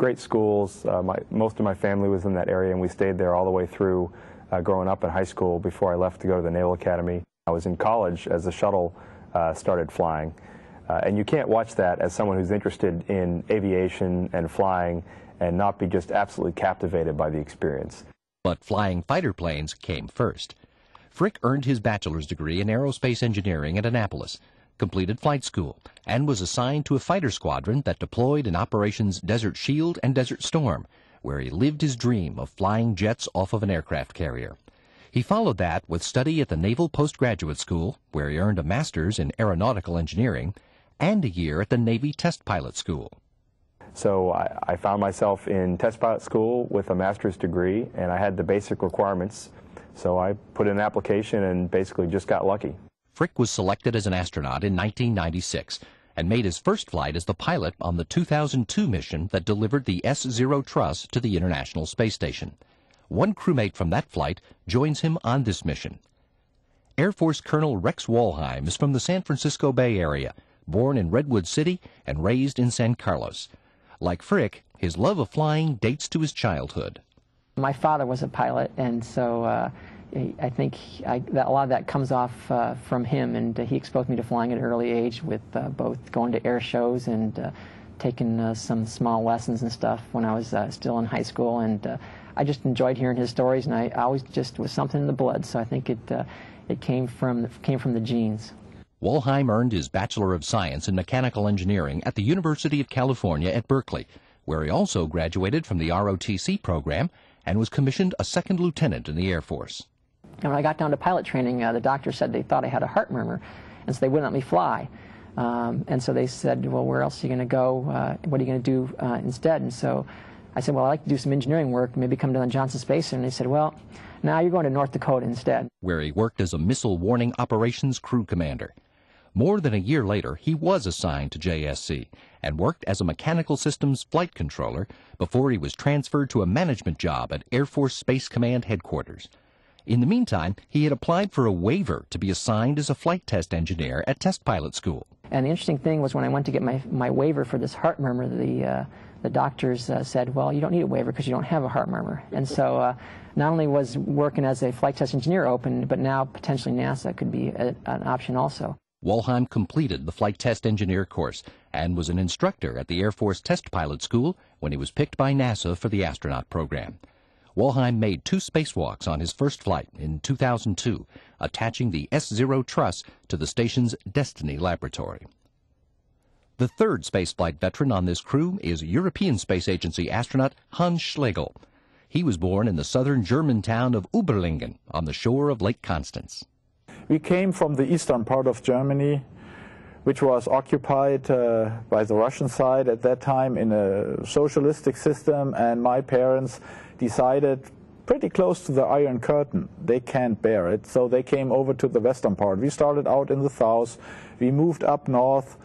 great schools. Most of my family was in that area, and we stayed there all the way through growing up in high school before I left to go to the Naval Academy. I was in college as the shuttle started flying. And you can't watch that as someone who's interested in aviation and flying and not be just absolutely captivated by the experience. But flying fighter planes came first. Frick earned his bachelor's degree in aerospace engineering at Annapolis, completed flight school, and was assigned to a fighter squadron that deployed in Operations Desert Shield and Desert Storm, where he lived his dream of flying jets off of an aircraft carrier. He followed that with study at the Naval Postgraduate School, where he earned a master's in aeronautical engineering, and a year at the Navy Test Pilot School. So I found myself in test pilot school with a master's degree, and I had the basic requirements. So I put in an application and basically just got lucky. Frick was selected as an astronaut in 1996 and made his first flight as the pilot on the 2002 mission that delivered the S-0 truss to the International Space Station. One crewmate from that flight joins him on this mission. Air Force Colonel Rex Walheim is from the San Francisco Bay Area, born in Redwood City and raised in San Carlos. Like Frick, his love of flying dates to his childhood. My father was a pilot, and so I think a lot of that comes off from him, and he exposed me to flying at an early age with both going to air shows and taking some small lessons and stuff when I was still in high school, and I just enjoyed hearing his stories, and I always just was something in the blood, so I think it came from the genes. Walheim earned his Bachelor of Science in Mechanical Engineering at the University of California at Berkeley, where he also graduated from the ROTC program and was commissioned a second lieutenant in the Air Force. And when I got down to pilot training, the doctor said they thought I had a heart murmur, and so they wouldn't let me fly. And so they said, well, where else are you going to go? What are you going to do instead? And so I said, well, I'd like to do some engineering work, maybe come down to Johnson Space Center. And they said, well, now you're going to North Dakota instead. Where he worked as a missile warning operations crew commander. More than a year later, he was assigned to JSC and worked as a mechanical systems flight controller before he was transferred to a management job at Air Force Space Command headquarters. In the meantime, he had applied for a waiver to be assigned as a flight test engineer at test pilot school. And the interesting thing was when I went to get my waiver for this heart murmur, the doctors said, well, you don't need a waiver because you don't have a heart murmur. And so not only was working as a flight test engineer open, but now potentially NASA could be an option also. Walheim completed the flight test engineer course and was an instructor at the Air Force Test Pilot School when he was picked by NASA for the astronaut program. Walheim made 2 spacewalks on his first flight in 2002, attaching the S-0 truss to the station's Destiny laboratory. The third spaceflight veteran on this crew is European Space Agency astronaut Hans Schlegel. He was born in the southern German town of Uberlingen on the shore of Lake Constance. We came from the eastern part of Germany, which was occupied by the Russian side at that time in a socialistic system, and my parents decided pretty close to the Iron Curtain. They can't bear it, so they came over to the western part. We started out in the south, we moved up north.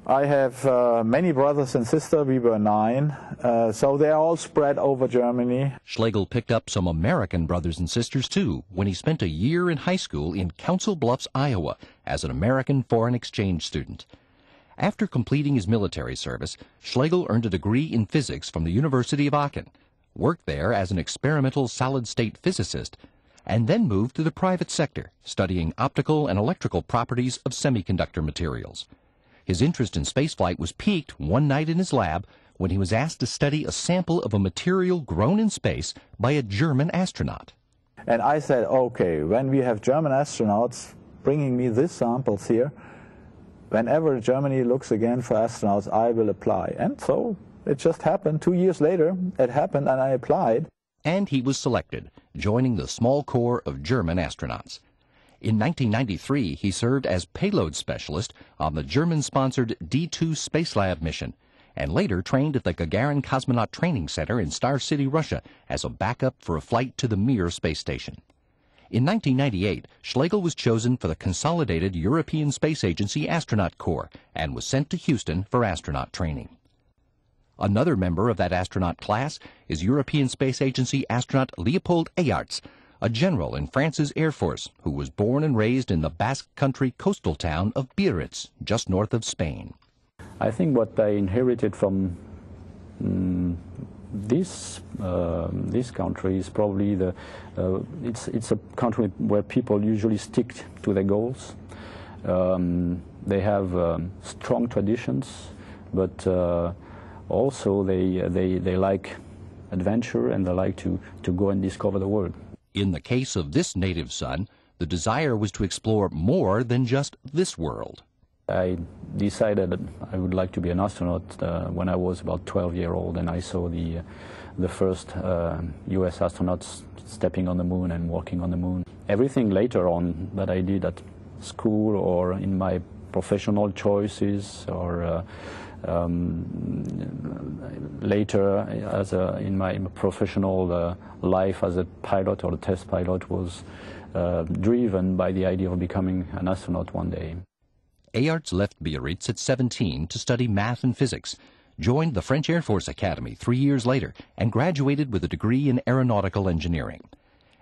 I have many brothers and sisters. We were 9, so they're all spread over Germany. Schlegel picked up some American brothers and sisters, too, when he spent a year in high school in Council Bluffs, Iowa, as an American foreign exchange student. After completing his military service, Schlegel earned a degree in physics from the University of Aachen, worked there as an experimental solid-state physicist, and then moved to the private sector, studying optical and electrical properties of semiconductor materials. His interest in spaceflight was piqued one night in his lab when he was asked to study a sample of a material grown in space by a German astronaut. And I said, okay, when we have German astronauts bringing me these samples here, whenever Germany looks again for astronauts, I will apply. And so it just happened. 2 years later, it happened, and I applied. And he was selected, joining the small corps of German astronauts. In 1993, he served as payload specialist on the German-sponsored D2 Spacelab mission, and later trained at the Gagarin Cosmonaut Training Center in Star City, Russia, as a backup for a flight to the Mir space station. In 1998, Schlegel was chosen for the Consolidated European Space Agency Astronaut Corps and was sent to Houston for astronaut training. Another member of that astronaut class is European Space Agency astronaut Leopold Eyarts, a general in France's Air Force who was born and raised in the Basque Country coastal town of Biarritz, just north of Spain. I think what I inherited from This country is probably it's a country where people usually stick to their goals. They have strong traditions, but also they like adventure, and they like to go and discover the world. In the case of this native son, the desire was to explore more than just this world. I decided that I would like to be an astronaut when I was about 12 years old, and I saw the first U.S. astronauts stepping on the moon and walking on the moon. Everything later on that I did at school or in my professional choices, or later in my professional life as a pilot or a test pilot, was driven by the idea of becoming an astronaut one day. Aerts left Biarritz at 17 to study math and physics, joined the French Air Force Academy 3 years later, and graduated with a degree in aeronautical engineering.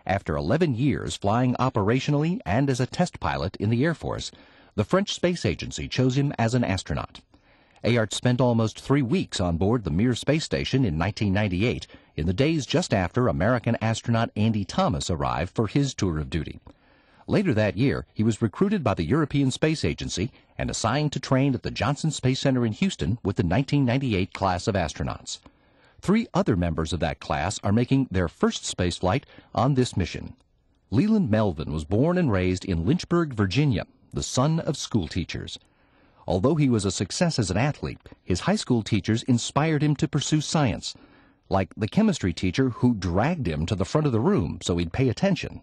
After 11 years flying operationally and as a test pilot in the Air Force, the French Space Agency chose him as an astronaut. Aerts spent almost 3 weeks on board the Mir space station in 1998, in the days just after American astronaut Andy Thomas arrived for his tour of duty. Later that year, he was recruited by the European Space Agency and assigned to train at the Johnson Space Center in Houston with the 1998 class of astronauts. 3 other members of that class are making their first spaceflight on this mission. Leland Melvin was born and raised in Lynchburg, Virginia, the son of school teachers. Although he was a success as an athlete, his high school teachers inspired him to pursue science, like the chemistry teacher who dragged him to the front of the room so he'd pay attention.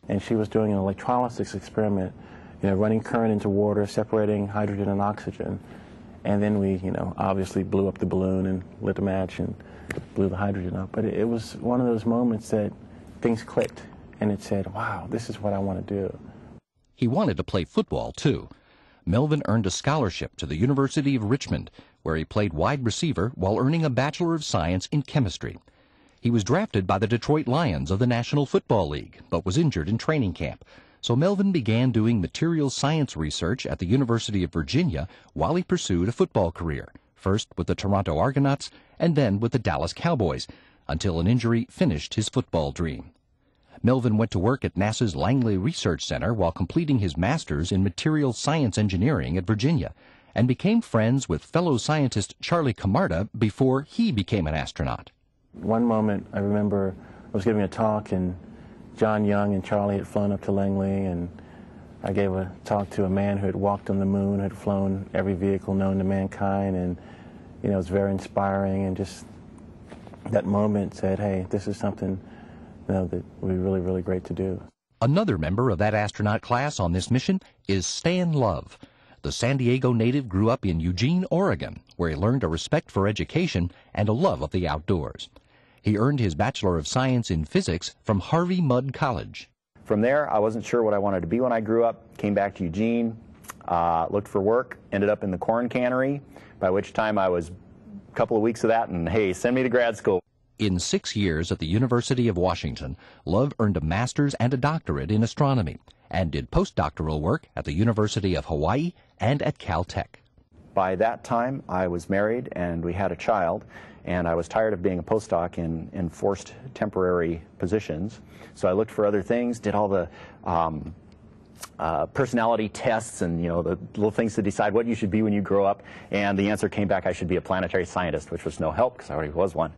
And she was doing an electrolysis experiment, running current into water, separating hydrogen and oxygen. And then we, obviously blew up the balloon and lit a match and blew the hydrogen up. But it was one of those moments that things clicked, and it said, wow, this is what I want to do. He wanted to play football, too. Melvin earned a scholarship to the University of Richmond, where he played wide receiver while earning a Bachelor of Science in chemistry. He was drafted by the Detroit Lions of the National Football League, but was injured in training camp. So Melvin began doing materials science research at the University of Virginia while he pursued a football career, first with the Toronto Argonauts and then with the Dallas Cowboys, until an injury finished his football dream. Melvin went to work at NASA's Langley Research Center while completing his master's in materials science engineering at Virginia, and became friends with fellow scientist Charlie Camarda before he became an astronaut. One moment, I remember I was giving a talk, and John Young and Charlie had flown up to Langley, and I gave a talk to a man who had walked on the moon, had flown every vehicle known to mankind, and it was very inspiring, and just that moment said, hey, this is something that would be really, really great to do. Another member of that astronaut class on this mission is Stan Love. The San Diego native grew up in Eugene, Oregon, where he learned a respect for education and a love of the outdoors. He earned his Bachelor of Science in Physics from Harvey Mudd College. From there, I wasn't sure what I wanted to be when I grew up. Came back to Eugene, looked for work, ended up in the corn cannery, by which time I was a couple of weeks of that, and hey, send me to grad school. In 6 years at the University of Washington, Love earned a master's and a doctorate in astronomy and did postdoctoral work at the University of Hawaii and at Caltech. By that time, I was married and we had a child, and I was tired of being a postdoc in forced temporary positions. So I looked for other things, did all the personality tests and the little things to decide what you should be when you grow up, and the answer came back I should be a planetary scientist, which was no help because I already was one.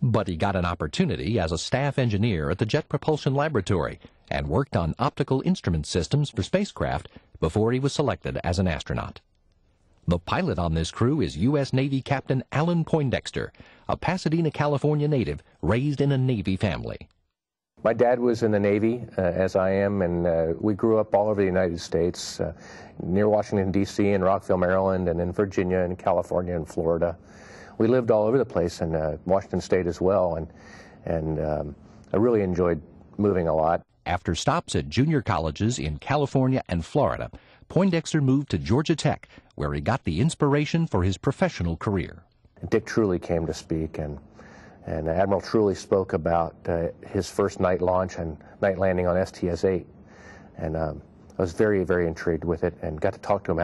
But he got an opportunity as a staff engineer at the Jet Propulsion Laboratory and worked on optical instrument systems for spacecraft before he was selected as an astronaut. The pilot on this crew is U.S. Navy Captain Alan Poindexter, a Pasadena, California native raised in a Navy family. My dad was in the Navy, as I am, and we grew up all over the United States, near Washington, D.C., and Rockville, Maryland, and in Virginia and California and Florida. We lived all over the place in Washington State as well, and I really enjoyed moving a lot. After stops at junior colleges in California and Florida, Poindexter moved to Georgia Tech, where he got the inspiration for his professional career. Dick Truly came to speak, and Admiral Truly spoke about his first night launch and night landing on STS-122, and I was very, very intrigued with it and got to talk to him